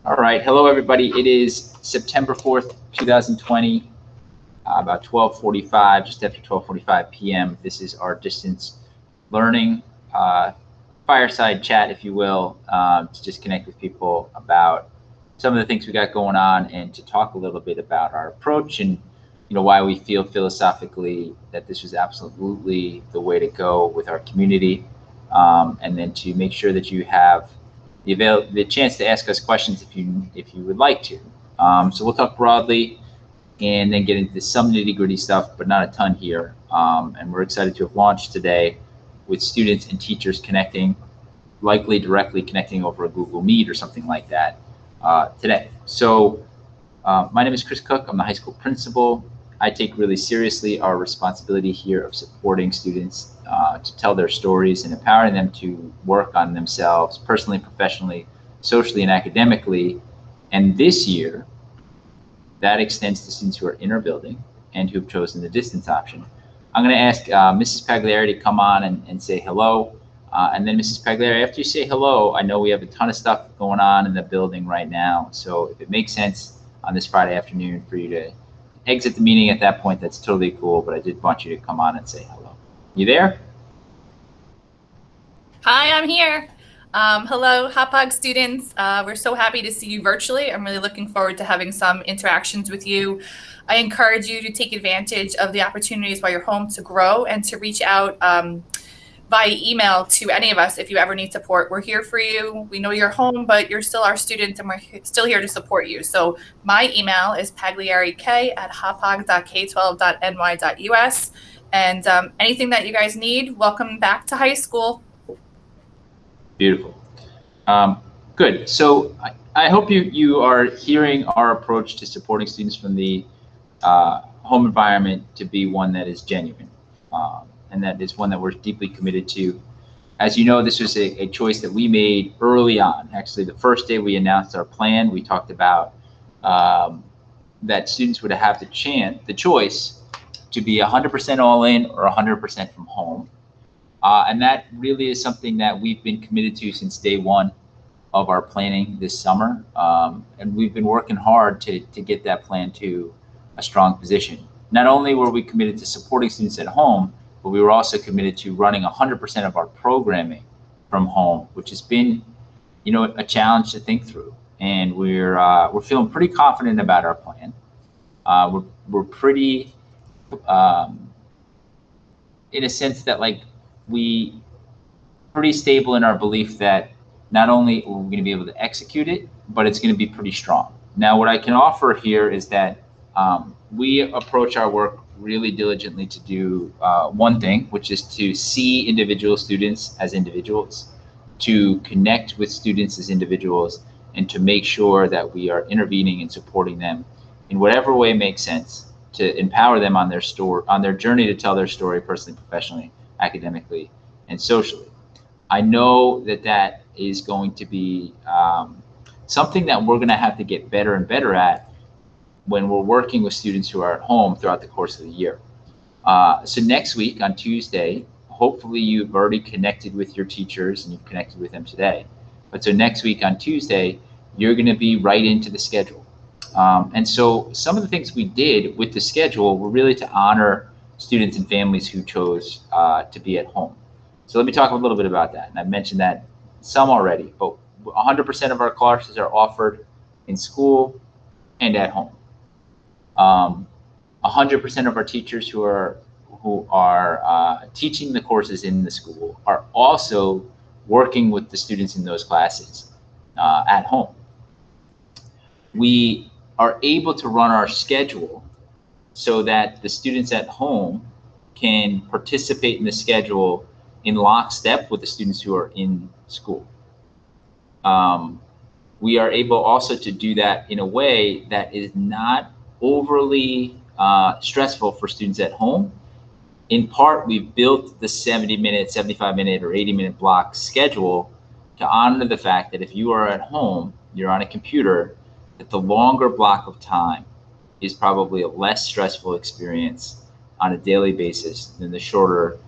All right, hello everybody. It is September 4th, 2020, about 12:45, just after 12:45 p.m. This is our distance learning fireside chat, if you will, to just connect with people about some of the things we got going on and to talk a little bit about our approach and why we feel philosophically that this was absolutely the way to go with our community, and then to make sure that you have the chance to ask us questions if you would like to. So we'll talk broadly and then get into some nitty-gritty stuff, but not a ton here. And we're excited to have launched today with students and teachers connecting, likely directly connecting over a Google Meet or something like that today. So my name is Chris Cook. I'm the high school principal. I take really seriously our responsibility here of supporting students to tell their stories and empowering them to work on themselves personally, professionally, socially, and academically. And this year, that extends to students who are in our building and who've chosen the distance option. I'm going to ask Mrs. Pagliari to come on and say hello. And then Mrs. Pagliari, after you say hello, I know we have a ton of stuff going on in the building right now. So if it makes sense on this Friday afternoon for you to exit the meeting at that point, that's totally cool. But I did want you to come on and say hello. You there? Hi, I'm here. Hello, HOPOG students. We're so happy to see you virtually. I'm really looking forward to having some interactions with you. I encourage you to take advantage of the opportunities while you're home to grow and to reach out via email to any of us if you ever need support. We're here for you. We know you're home, but you're still our student and we're still here to support you. So my email is pagliarik@hopog.k12.ny.us. And anything that you guys need, welcome back to high school. Beautiful. Good. So I hope you are hearing our approach to supporting students from the home environment to be one that is genuine. And that is one that we're deeply committed to. As you know, this was a choice that we made early on. Actually, the first day we announced our plan, we talked about that students would have the choice to be 100% all in or 100% from home. And that really is something that we've been committed to since day one of our planning this summer. And we've been working hard to get that plan to a strong position. Not only were we committed to supporting students at home, but we were also committed to running 100% of our programming from home, which has been, a challenge to think through. And we're feeling pretty confident about our plan. We're pretty, in a sense that we pretty stable in our belief that not only are we going to be able to execute it, but it's going to be pretty strong. Now, what I can offer here is that we approach our work really diligently to do one thing, which is to see individual students as individuals, to connect with students as individuals, and to make sure that we are intervening and supporting them in whatever way makes sense to empower them on their journey to tell their story personally, professionally, academically, and socially. I know that is going to be something that we're going to have to get better and better at when we're working with students who are at home throughout the course of the year. So next week on Tuesday, hopefully you've already connected with your teachers and you've connected with them today. But so next week on Tuesday, you're going to be right into the schedule. And so some of the things we did with the schedule were really to honor students and families who chose to be at home. So let me talk a little bit about that. And I've mentioned that some already, but 100% of our classes are offered in school and at home. 100% of our teachers who are teaching the courses in the school are also working with the students in those classes at home. We are able to run our schedule so that the students at home can participate in the schedule in lockstep with the students who are in school. We are able also to do that in a way that is not overly stressful for students at home. In part, we've built the 70-minute, 75-minute, or 80-minute block schedule to honor the fact that if you are at home, you're on a computer, that the longer block of time is probably a less stressful experience on a daily basis than the shorter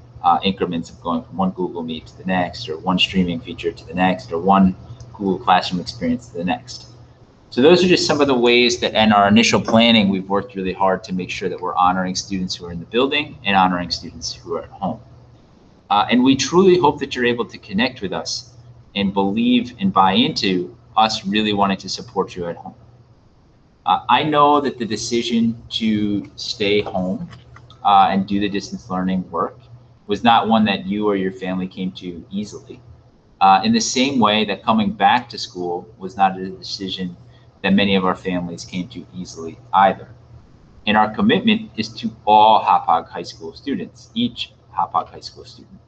increments of going from one Google Meet to the next, or one streaming feature to the next, or one Google Classroom experience to the next. So those are just some of the ways that in our initial planning, we've worked really hard to make sure that we're honoring students who are in the building and honoring students who are at home. And we truly hope that you're able to connect with us and believe and buy into us really wanting to support you at home. I know that the decision to stay home and do the distance learning work was not one that you or your family came to easily. In the same way that coming back to school was not a decision that many of our families came to easily either. And our commitment is to all Hauppauge High School students, each Hauppauge High School student.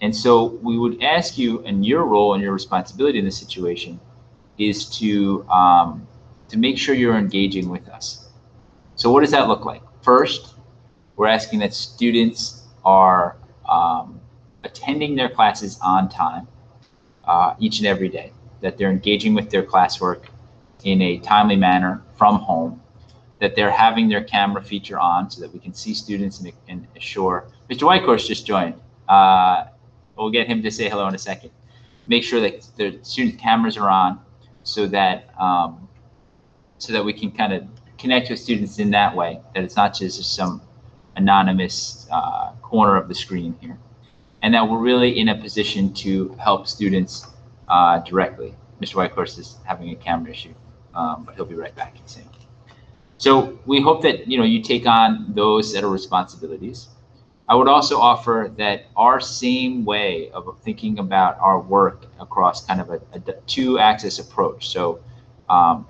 And so we would ask you, and your role and your responsibility in this situation is to make sure you're engaging with us. So what does that look like? First, we're asking that students are attending their classes on time each and every day, that they're engaging with their classwork in a timely manner from home, that they're having their camera feature on so that we can see students and assure. Mr. Whitehorse just joined. We'll get him to say hello in a second. Make sure that the student cameras are on so that we can kind of connect with students in that way, that it's not just some anonymous corner of the screen here. And that we're really in a position to help students directly. Mr. Whitehorse is having a camera issue, but he'll be right back in a second. So we hope that you take on those set of responsibilities. I would also offer that our same way of thinking about our work across kind of a two-axis approach, so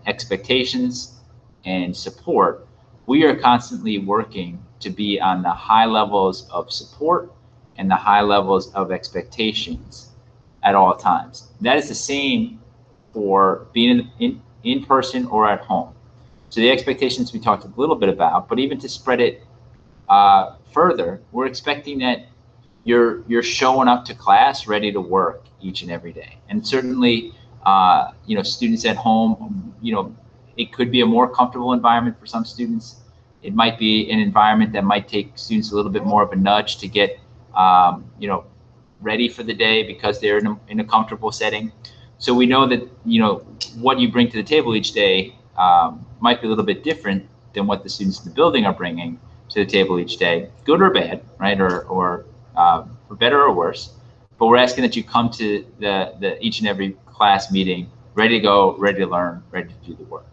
expectations and support, we are constantly working to be on the high levels of support and the high levels of expectations at all times. That is the same for being in person or at home. So the expectations we talked a little bit about, but even to spread it further, we're expecting that you're showing up to class ready to work each and every day. And certainly, students at home, it could be a more comfortable environment for some students. It might be an environment that might take students a little bit more of a nudge to get, ready for the day because they're in a comfortable setting. So we know that, what you bring to the table each day might be a little bit different than what the students in the building are bringing to the table each day, good or bad, right? Or for better or worse. But we're asking that you come to the each and every class meeting ready to go, ready to learn, ready to do the work.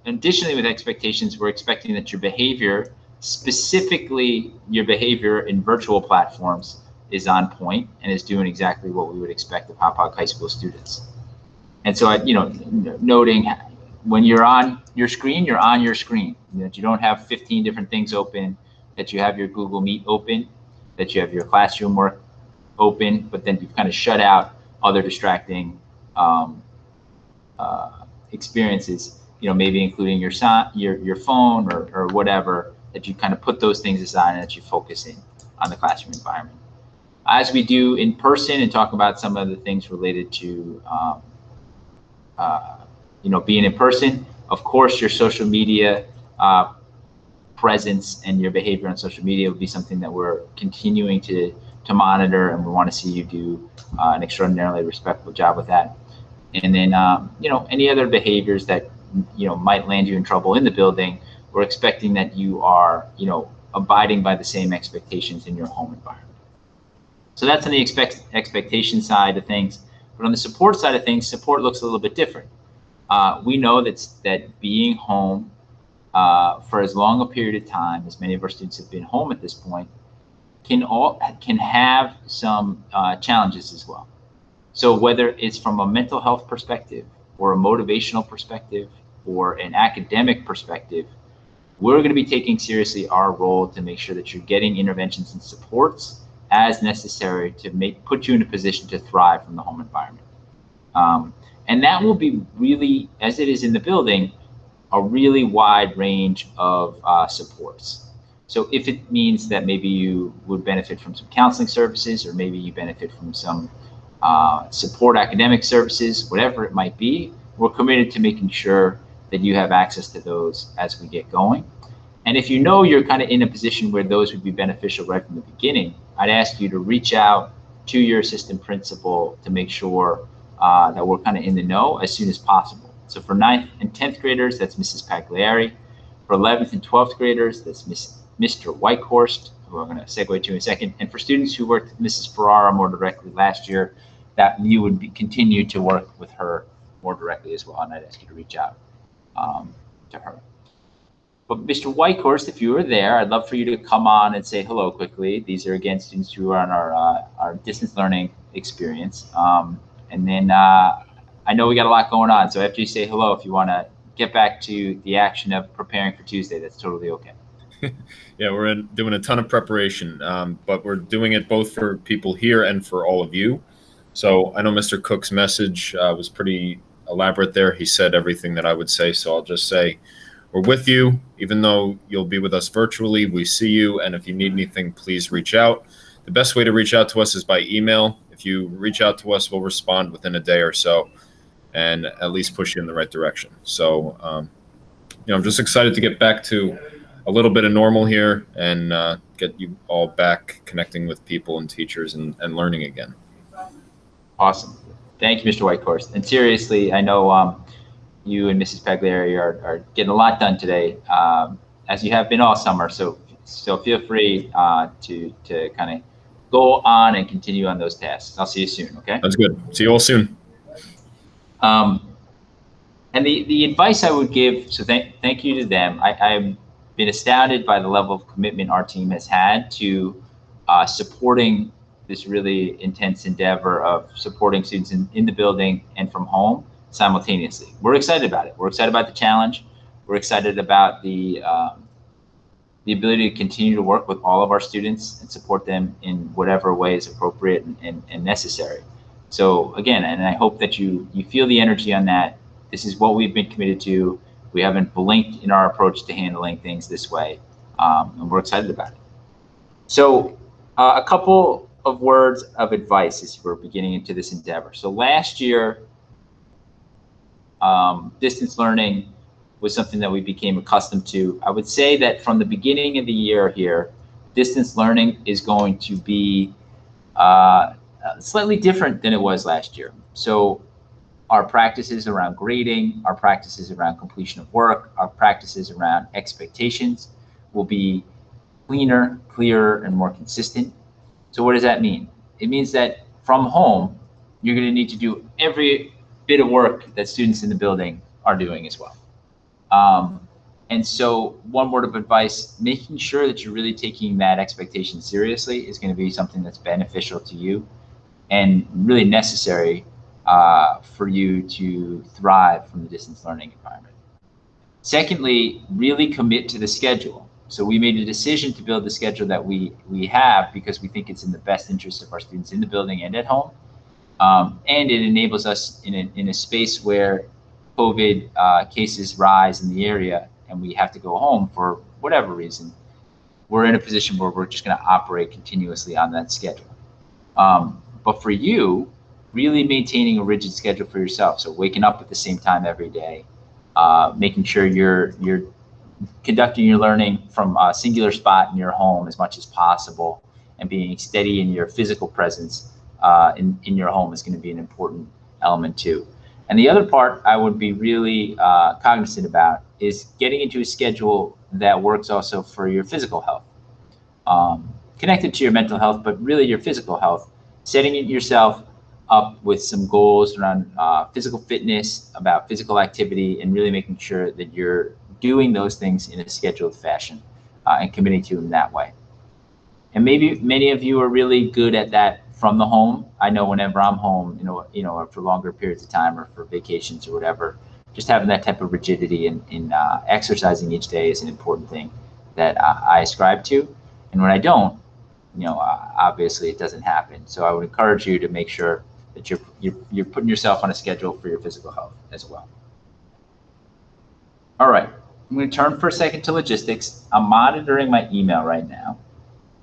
Additionally, with expectations, we're expecting that your behavior, specifically your behavior in virtual platforms, is on point and is doing exactly what we would expect of Hauppauge High School students. And so, noting when you're on your screen, you're on your screen. That you don't have 15 different things open, that you have your Google Meet open, that you have your classroom work open, but then you've kind of shut out other distracting experiences. Maybe including your phone or whatever, that you kind of put those things aside and that you focus in on the classroom environment. As we do in person and talk about some of the things related to being in person, of course, your social media presence and your behavior on social media would be something that we're continuing to monitor, and we want to see you do an extraordinarily respectful job with that. And then, any other behaviors that might land you in trouble in the building, we're expecting that you are, abiding by the same expectations in your home environment. So that's on the expectation side of things. But on the support side of things, support looks a little bit different. We know that being home for as long a period of time as many of our students have been home at this point can have some challenges as well. So whether it's from a mental health perspective or a motivational perspective or an academic perspective, we're going to be taking seriously our role to make sure that you're getting interventions and supports as necessary to put you in a position to thrive from the home environment. And that will be really, as it is in the building, a really wide range of supports. So if it means that maybe you would benefit from some counseling services, or maybe you benefit from some support academic services, whatever it might be, we're committed to making sure that you have access to those as we get going. And if you're kind of in a position where those would be beneficial right from the beginning, I'd ask you to reach out to your assistant principal to make sure that we're kind of in the know as soon as possible. So for 9th and 10th graders, that's Mrs. Pagliari. For 11th and 12th graders, that's Mr. Whitehorst, who I'm going to segue to in a second. And for students who worked with Mrs. Ferrara more directly last year, that you would continue to work with her more directly as well, and I'd ask you to reach out to her. But Mr. Whitehorst, if you were there, I'd love for you to come on and say hello quickly. These are, again, students who are on our distance learning experience. And then I know we got a lot going on, so after you say hello, if you want to get back to the action of preparing for Tuesday, that's totally okay. Yeah, we're doing a ton of preparation, but we're doing it both for people here and for all of you. So I know Mr. Cook's message was pretty elaborate there. He said everything that I would say, so I'll just say we're with you. Even though you'll be with us virtually, we see you, and if you need anything, please reach out. The best way to reach out to us is by email. If you reach out to us, we'll respond within a day or so and at least push you in the right direction. So, I'm just excited to get back to a little bit of normal here and get you all back connecting with people and teachers and learning again. Awesome. Thank you, Mr. Whitehorst. And seriously, I know you and Mrs. Pagliari are getting a lot done today, as you have been all summer. So feel free to kind of go on and continue on those tasks. I'll see you soon, okay? That's good. See you all soon. And the advice I would give, so thank you to them. I've been astounded by the level of commitment our team has had to supporting this really intense endeavor of supporting students in the building and from home simultaneously. We're excited about it. We're excited about the challenge. We're excited about the ability to continue to work with all of our students and support them in whatever way is appropriate and necessary. So again, and I hope that you feel the energy on that. This is what we've been committed to. We haven't blinked in our approach to handling things this way, and we're excited about it. So a couple of words of advice as we're beginning into this endeavor. So last year, distance learning was something that we became accustomed to. I would say that from the beginning of the year here, distance learning is going to be slightly different than it was last year. So our practices around grading, our practices around completion of work, our practices around expectations will be cleaner, clearer, and more consistent. So what does that mean? It means that from home, you're going to need to do every bit of work that students in the building are doing as well. And so one word of advice, making sure that you're really taking that expectation seriously is going to be something that's beneficial to you and really necessary for you to thrive from the distance learning environment. Secondly, really commit to the schedule. So we made a decision to build the schedule that we have because we think it's in the best interest of our students in the building and at home. And it enables us in a space where COVID cases rise in the area and we have to go home for whatever reason, we're in a position where we're just going to operate continuously on that schedule. But for you, really maintaining a rigid schedule for yourself. So waking up at the same time every day, making sure you're conducting your learning from a singular spot in your home as much as possible, and being steady in your physical presence in your home is going to be an important element too. And the other part I would be really cognizant about is getting into a schedule that works also for your physical health, connected to your mental health, but really your physical health, setting it yourself up with some goals around physical fitness, about physical activity, and really making sure that you're doing those things in a scheduled fashion and committing to them that way. And maybe many of you are really good at that from the home. I know whenever I'm home, for longer periods of time or for vacations or whatever, just having that type of rigidity in exercising each day is an important thing that I ascribe to. And when I don't, obviously it doesn't happen. So I would encourage you to make sure that you're putting yourself on a schedule for your physical health as well. All right, I'm going to turn for a second to logistics. I'm monitoring my email right now,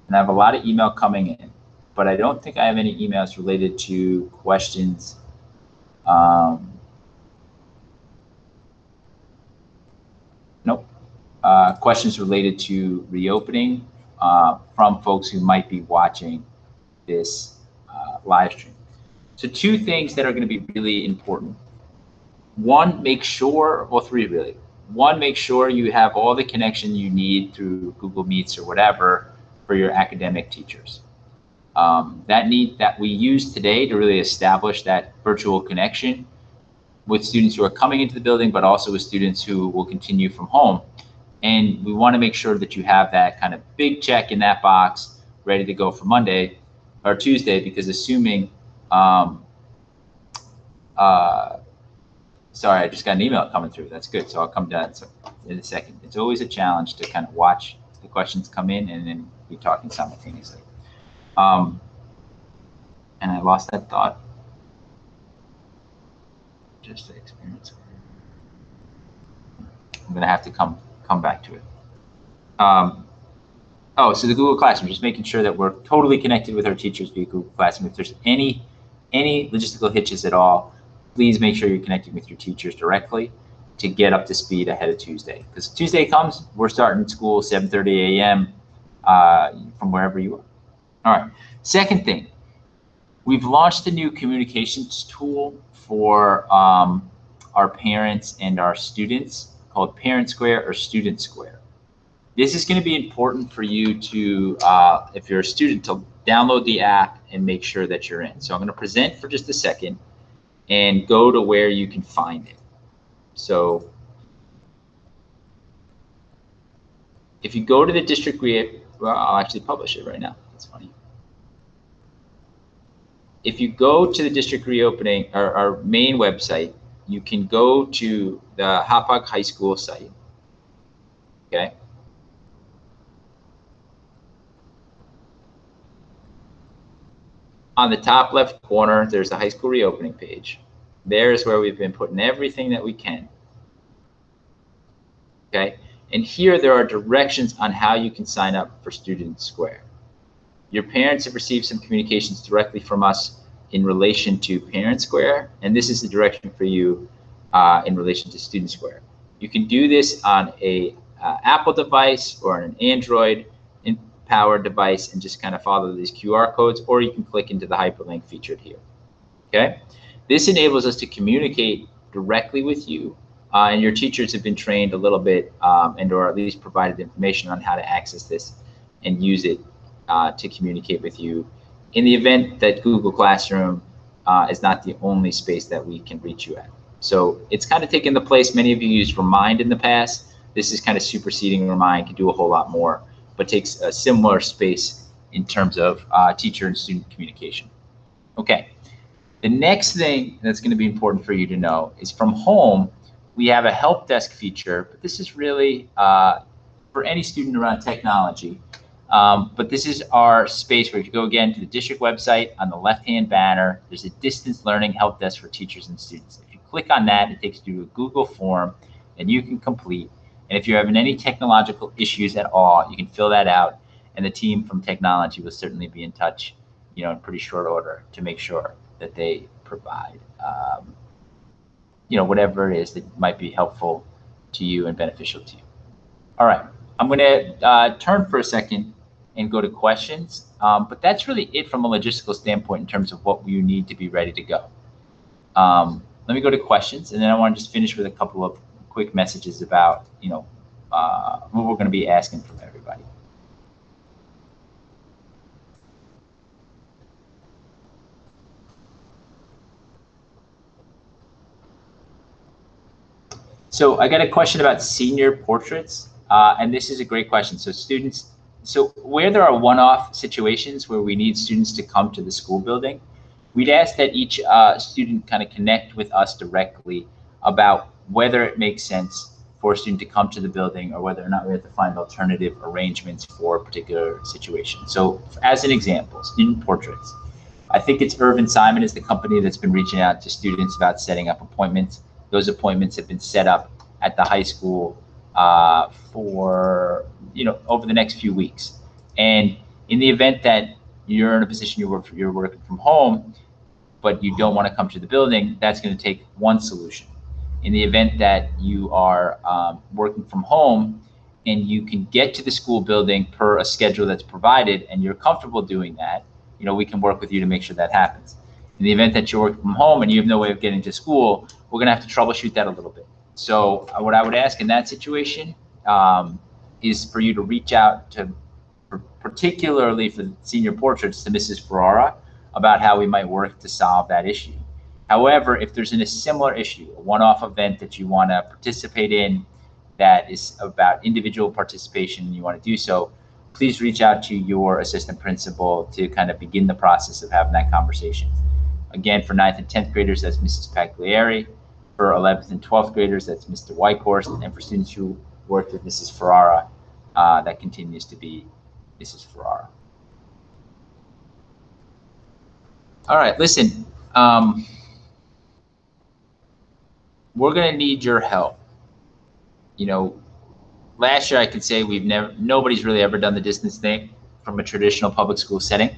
and I have a lot of email coming in, but I don't think I have any emails related to questions. Nope. Questions related to reopening from folks who might be watching this live stream. So two things that are going to be really important. One, make sure, well, three really. One, make sure you have all the connection you need through Google Meets or whatever for your academic teachers. That we use today to really establish that virtual connection with students who are coming into the building, but also with students who will continue from home. And we want to make sure that you have that kind of big check in that box ready to go for Monday or Tuesday, because assuming, sorry, I just got an email coming through. That's good. So I'll come down in a second. It's always a challenge to kind of watch the questions come in and then be talking simultaneously. And I lost that thought. Just the experience. I'm gonna have to come back to it. Oh, so the Google Classroom, just making sure that we're totally connected with our teachers via Google Classroom. If there's any logistical hitches at all, please make sure you're connecting with your teachers directly to get up to speed ahead of Tuesday. Because Tuesday comes, we're starting school 7:30 a.m. From wherever you are. All right, second thing, we've launched a new communications tool for our parents and our students called Parent Square or Student Square. This is going to be important for you to, if you're a student, to download the app and make sure that you're in. So I'm going to present for just a second and go to where you can find it. So if you go to the district, well, I'll actually publish it right now. That's funny. If you go to the district reopening, our main website, you can go to the Hauppauge High School site. Okay. On the top left corner, there's the high school reopening page. There's where we've been putting everything that we can. Okay, and here there are directions on how you can sign up for Student Square. Your parents have received some communications directly from us in relation to Parent Square, and this is the direction for you in relation to Student Square. You can do this on a Apple device or an Android powered device and just kind of follow these QR codes, or you can click into the hyperlink featured here. Okay, this enables us to communicate directly with you, and your teachers have been trained a little bit and or at least provided information on how to access this and use it to communicate with you in the event that Google Classroom is not the only space that we can reach you at. So it's kind of taken the place. Many of you used Remind in the past. This is kind of superseding Remind, can do a whole lot more, but takes a similar space in terms of teacher and student communication. Okay, the next thing that's going to be important for you to know is from home, we have a help desk feature, but this is really for any student around technology. But this is our space where if you go again to the district website, on the left-hand banner, there's a distance learning help desk for teachers and students. If you click on that, it takes you to a Google form that you can complete. And if you're having any technological issues at all, you can fill that out, and the team from technology will certainly be in touch, in pretty short order to make sure that they provide, whatever it is that might be helpful to you and beneficial to you. All right, I'm going to turn for a second and go to questions, but that's really it from a logistical standpoint in terms of what you need to be ready to go. Let me go to questions, and then I want to just finish with a couple of quick messages about what we're going to be asking from everybody. So I got a question about senior portraits, and this is a great question. So where there are one-off situations where we need students to come to the school building, we'd ask that each student kind of connect with us directly about whether it makes sense for a student to come to the building or whether or not we have to find alternative arrangements for a particular situation. So as an example, student portraits. I think it's Irvin Simon is the company that's been reaching out to students about setting up appointments. Those appointments have been set up at the high school for, over the next few weeks. And in the event that you're in a position you're working from home, but you don't want to come to the building, that's going to take one solution. In the event that you are working from home and you can get to the school building per a schedule that's provided and you're comfortable doing that, we can work with you to make sure that happens. In In the event that you're working from home and you have no way of getting to school, we're going to have to troubleshoot that a little bit. So what I would ask in that situation is for you to reach out to, particularly for senior portraits, to Mrs. Ferrara about how we might work to solve that issue. However, if there's a similar issue, a one-off event that you want to participate in that is about individual participation and you want to do so, please reach out to your assistant principal to kind of begin the process of having that conversation. Again, for 9th and 10th graders, that's Mrs. Pagliari. For 11th and 12th graders, that's Mr. Whitehorse. And for students who worked with Mrs. Ferrara, that continues to be Mrs. Ferrara. All right, listen, we're going to need your help. You know, last year I could say nobody's really ever done the distance thing from a traditional public school setting.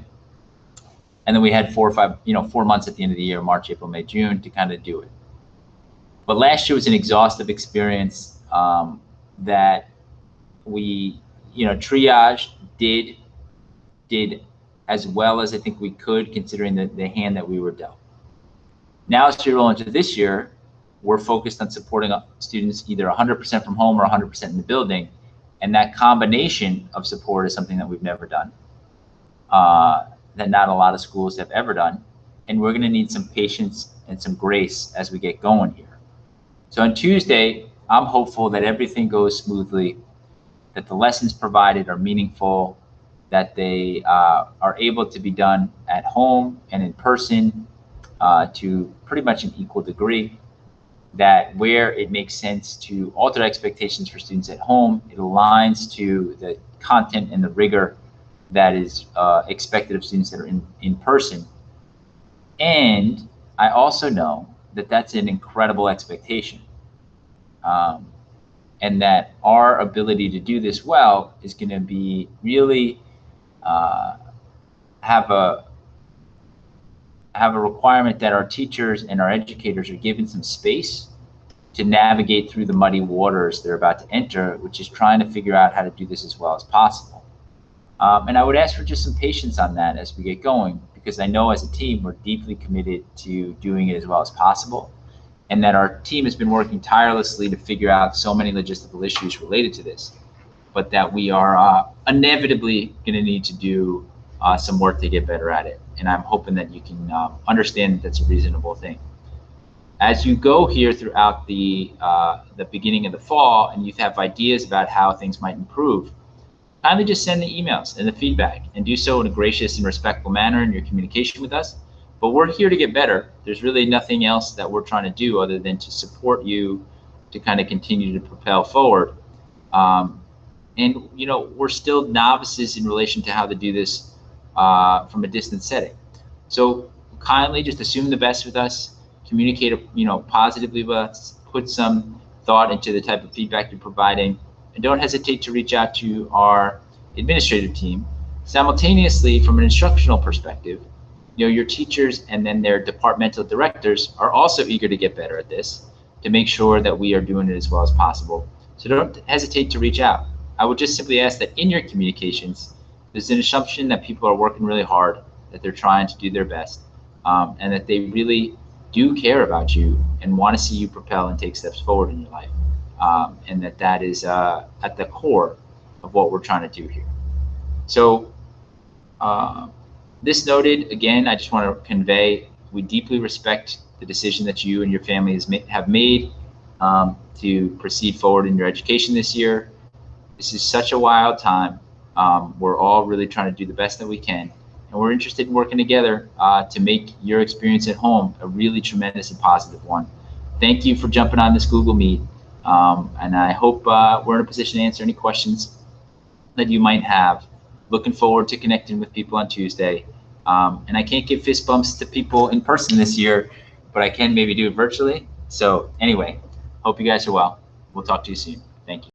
And then we had 4 months at the end of the year, March, April, May, June, to kind of do it. But last year was an exhaustive experience that we, triage did as well as I think we could, considering the hand that we were dealt. Now, as we roll into this year, we're focused on supporting students either 100% from home or 100% in the building. And that combination of support is something that we've never done, that not a lot of schools have ever done. And we're going to need some patience and some grace as we get going here. So on Tuesday, I'm hopeful that everything goes smoothly, that the lessons provided are meaningful, that they are able to be done at home and in person to pretty much an equal degree, that where it makes sense to alter expectations for students at home, it aligns to the content and the rigor that is expected of students that are in person. And I also know that that's an incredible expectation. And that our ability to do this well is going to be really have a requirement that our teachers and our educators are given some space to navigate through the muddy waters they're about to enter, which is trying to figure out how to do this as well as possible. And I would ask for just some patience on that as we get going, because I know as a team, we're deeply committed to doing it as well as possible, and that our team has been working tirelessly to figure out so many logistical issues related to this, but that we are inevitably going to need to do some work to get better at it. And I'm hoping that you can understand that that's a reasonable thing. As you go here throughout the beginning of the fall and you have ideas about how things might improve, kindly just send the emails and the feedback, and do so in a gracious and respectful manner in your communication with us. But we're here to get better. There's really nothing else that we're trying to do other than to support you to kind of continue to propel forward. And we're still novices in relation to how to do this from a distance setting. So kindly just assume the best with us, communicate positively with us, put some thought into the type of feedback you're providing, and don't hesitate to reach out to our administrative team. Simultaneously, from an instructional perspective, your teachers and then their departmental directors are also eager to get better at this, to make sure that we are doing it as well as possible. So don't hesitate to reach out. I would just simply ask that in your communications, there's an assumption that people are working really hard, that they're trying to do their best, and that they really do care about you and want to see you propel and take steps forward in your life. And that is at the core of what we're trying to do here. So this noted, again, I just want to convey, we deeply respect the decision that you and your family have made to proceed forward in your education this year. This is such a wild time. We're all really trying to do the best that we can. And we're interested in working together to make your experience at home a really tremendous and positive one. Thank you for jumping on this Google Meet. And I hope we're in a position to answer any questions that you might have. Looking forward to connecting with people on Tuesday. And I can't give fist bumps to people in person this year, but I can maybe do it virtually. So anyway, hope you guys are well. We'll talk to you soon. Thank you.